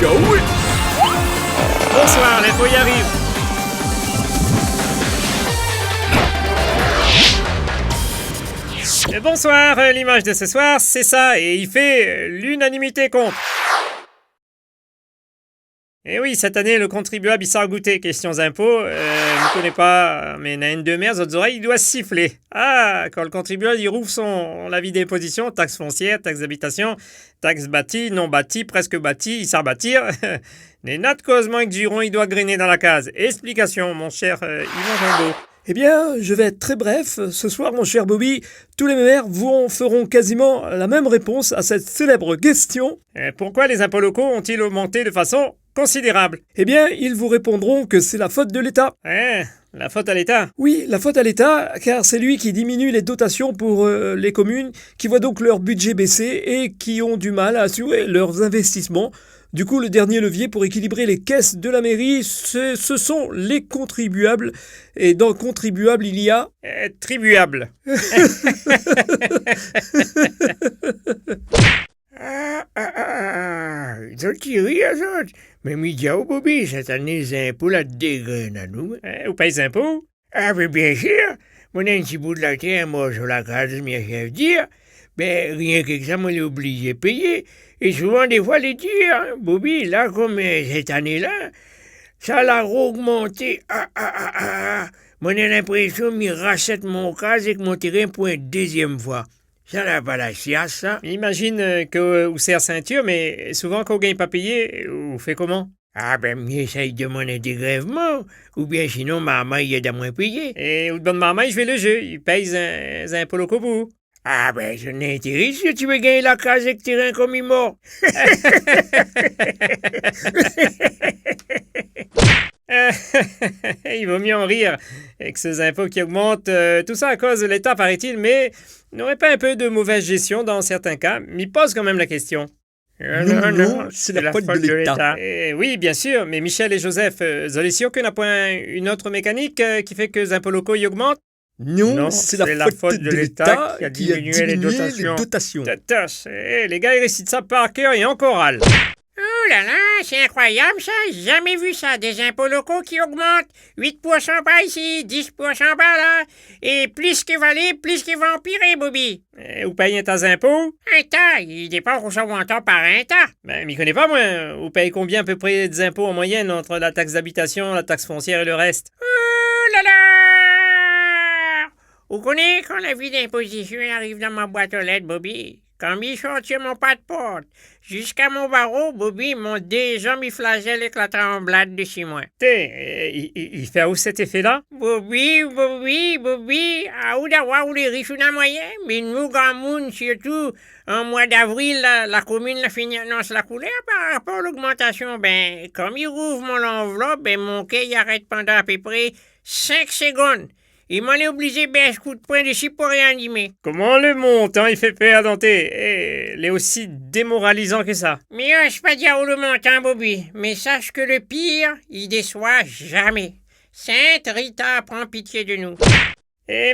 Ciao. Bonsoir, l'info y arrive. Bonsoir, l'image de ce soir, c'est ça, et il fait l'unanimité contre. Et oui, cette année, le contribuable, il s'en goûté. Questions impôts, je ne connais pas, mais il a une de merde, autres oreilles, il doit siffler. Ah, quand le contribuable, il rouvre son avis d'imposition, taxe foncière, taxe d'habitation, taxe bâtie, non bâtie, presque bâtie, il s'en bâtir. Les notes Cosmo Giron, il doit grainer dans la case. Explication, mon cher Yvan Jambot. Eh bien, je vais être très bref. Ce soir, mon cher Bobby, tous les maires vous feront quasiment la même réponse à cette célèbre question. Pourquoi les impôts locaux ont-ils augmenté de façon considérable? Eh bien, ils vous répondront que c'est la faute de l'État. La faute à l'État. Oui, la faute à l'État, car c'est lui qui diminue les dotations pour les communes, qui voient donc leur budget baisser et qui ont du mal à assurer leurs investissements. Du coup, le dernier levier pour équilibrer les caisses de la mairie, ce sont les contribuables. Et dans contribuables, il y a... Tribuable. Ils ont tiré, eux autres. Mais Midiao, Bobby, cette année, les impôts la dégraine à nous. Vous payez des impôts? Ah, mais bien sûr. Moi, un petit bout de la terre, moi, sur la case de mes chefs dire. Ben, rien que ça, moi, l'ai obligé de payer. Et souvent, des fois, les dire, hein. Bobby, là, comme cette année-là, ça l'a augmenté. Moi, j'ai l'impression que je rachète mon case et que mon terrain pour une deuxième fois. Ça n'a pas la chiasse, ça. Imagine que vous serre ceinture, mais souvent, quand vous ne gagnez pas payé, vous faites comment? Ah ben, j'essaye de demander des dégrèvement, ou bien sinon, maman, il aide à moins payer. Et vous demandez maman, je vais le jeu, il paye les impôts locaux pour vous. Ah ben, je n'intéresse si tu veux gagner la case avec terrain comme il mort. Il vaut mieux en rire avec ces impôts qui augmentent. Tout ça à cause de l'État, paraît-il, mais n'aurait pas un peu de mauvaise gestion dans certains cas? Mais pose quand même la question. Non, c'est la faute de l'État. Oui, bien sûr, mais Michel et Joseph, vous avez sûr qu'on n'a pas une autre mécanique qui fait que les impôts locaux y augmentent? Non, c'est la faute de l'État qui a diminué les dotations. Les gars, ils récitent ça par cœur et en chorale. Oh là là, c'est incroyable ça, j'ai jamais vu ça, des impôts locaux qui augmentent, 8% par ici, 10% par là, et plus que valer, plus qu'ils vont empirer, Bobby. Vous payez un tas d'impôts? Un tas, il dépend qu'on s'en entend par un tas. Ben, m'y connais pas, moi. Vous payez combien à peu près des impôts en moyenne entre la taxe d'habitation, la taxe foncière et le reste? Oh là là! Vous connaissez quand la vie d'imposition arrive dans ma boîte aux lettres, Bobby? Quand ils sortent sur mon pas de porte, jusqu'à mon barreau, Bobby m'ont déjà mis flagelle avec la tremblade de chez moi. Il fait où cet effet-là? Bobby, à où d'avoir où les riches ou la moyenne, mais nous, grand monde, surtout, en mois d'avril, la commune la finit annonce la couleur par rapport à l'augmentation. Ben, comme ils rouvrent mon enveloppe, ben, mon quai il arrête pendant à peu près 5 secondes. Il m'en est obligé de baisser coup de poing dessus pour réanimer. Comment le montant il fait peur, Dante? Il est aussi démoralisant que ça. Mais je pas dire où le montant, Bobby. Mais sache que le pire, il déçoit jamais. Sainte Rita prend pitié de nous.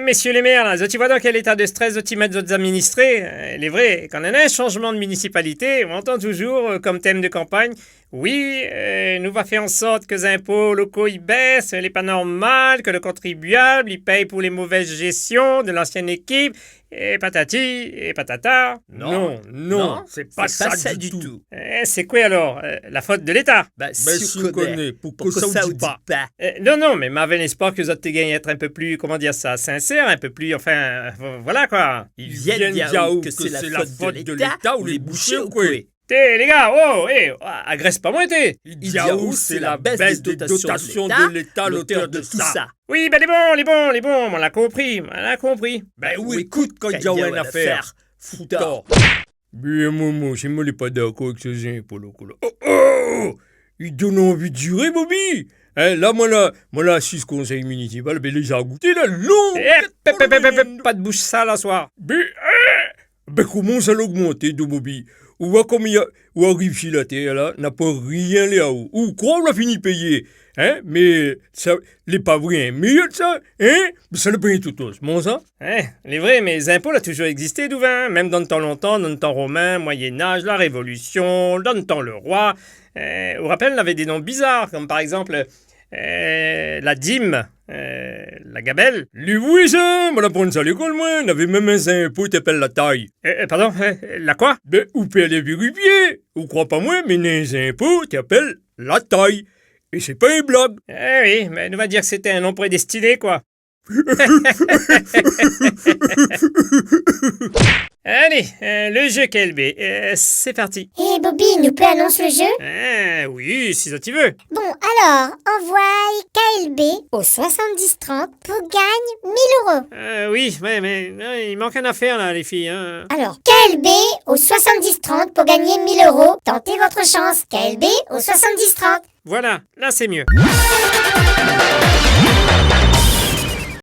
Messieurs les maires, là, tu vois dans quel état de stress tu mettre d'autres administrés? Il est vrai, quand on a un changement de municipalité, on entend toujours comme thème de campagne, oui, nous va faire en sorte que les impôts locaux ils baissent, il n'est pas normal que le contribuable il paye pour les mauvaises gestions de l'ancienne équipe, et patati, et patata. Non, c'est pas ça du tout. C'est quoi alors? La faute de l'État? Si on connaît, pourquoi ça vous dit pas? Non, mais m'avait l'espoir que vous autres gagné être un peu plus, comment dire ça, sincère, un peu plus, enfin, voilà quoi. Ils viennent dire que c'est la faute de l'État ou les bouchers ou quoi? Les gars, agresse pas moi, Yahoo, c'est la baisse des dotations de l'État, l'auteur de tout ça. Oui, ben les bons, on l'a compris. Ben oui, écoute quand il y a une affaire, foutard. Bien, maman, je ne suis pas d'accord avec ces impôts locaux. Oh! Il donne envie de jurer, Bobby! Là, moi, là, assis conseil municipal, ben, les a goûté, là, long! Pas de bouche sale, à soir. Ben comment ça l'augmenter, de Bobby? Ou voir comme il y a, ou arrive chez la terre, là, n'a pas rien là-haut. Ou quoi, on l'a fini payé? Hein? Mais ça, les pas vrai, mieux de ça, hein? Mais ça le paye tout tous, bon ça? Les vrais, mais les impôts, ont toujours existé, Douvin. Même dans le temps longtemps, dans le temps romain, Moyen-Âge, la Révolution, dans le temps le roi. Au rappel, on avait des noms bizarres, comme par exemple la dîme, la gabelle. Les voisins, on apprend ça à l'école, moi. On avait même un impôt qui t'appelle la taille. Pardon, la quoi? Ben, ou peut aller vérifier. Ou crois pas moi, mais un impôt qui t'appelle la taille. Et c'est pas une blague. Oui, mais on va dire que c'était un nom prédestiné, quoi. Allez, le jeu KLB, c'est parti. Et Bobby, nous peut annoncer le jeu? Oui, si ça t'y veut. Bon, alors, envoie KLB au 7030 pour gagne 1000 €. Oui, mais il manque une affaire, là, les filles. Hein. Alors, KLB au 7030 pour gagner 1000 €. Tentez votre chance. KLB au 7030. Voilà, là c'est mieux.